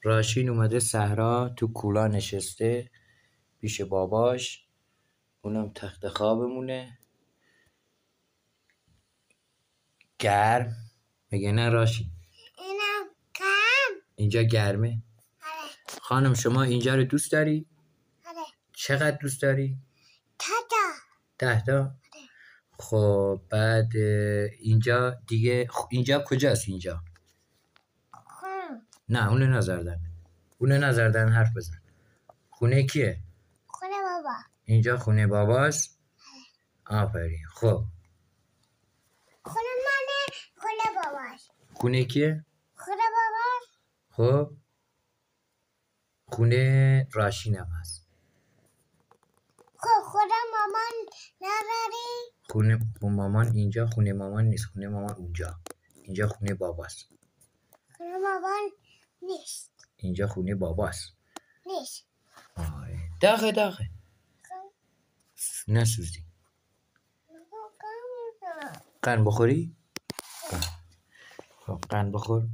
راشین اومده صحرا تو کولا نشسته پیش باباش، اونم تخت خوابمونه گرم. میگه نه راشین اینم گرم. اینجا گرمه. آره. خانم شما اینجا رو دوست داری؟ آره. چقدر دوست داری؟ 10 تا؟ خب بعد اینجا دیگه اینجا کجاست اینجا؟ نه اونو نزردن حرف بزن. خونه کیه؟ خونه بابا. اینجا خونه باباست؟ آفرین. خب خونه منه. خونه باباش. خونه کیه؟ خونه باباش. خب خونه راشین هم هست. خب خونه مامان نداری؟ خونه مامان اینجا خونه مامان نیست، خونه مامان اونجا. اینجا خونه باباست. خونه مامان نیست. اینجا خونه باباست. نیست. آره. داغه نسوزی. قند بخوری؟ خب قند بخور.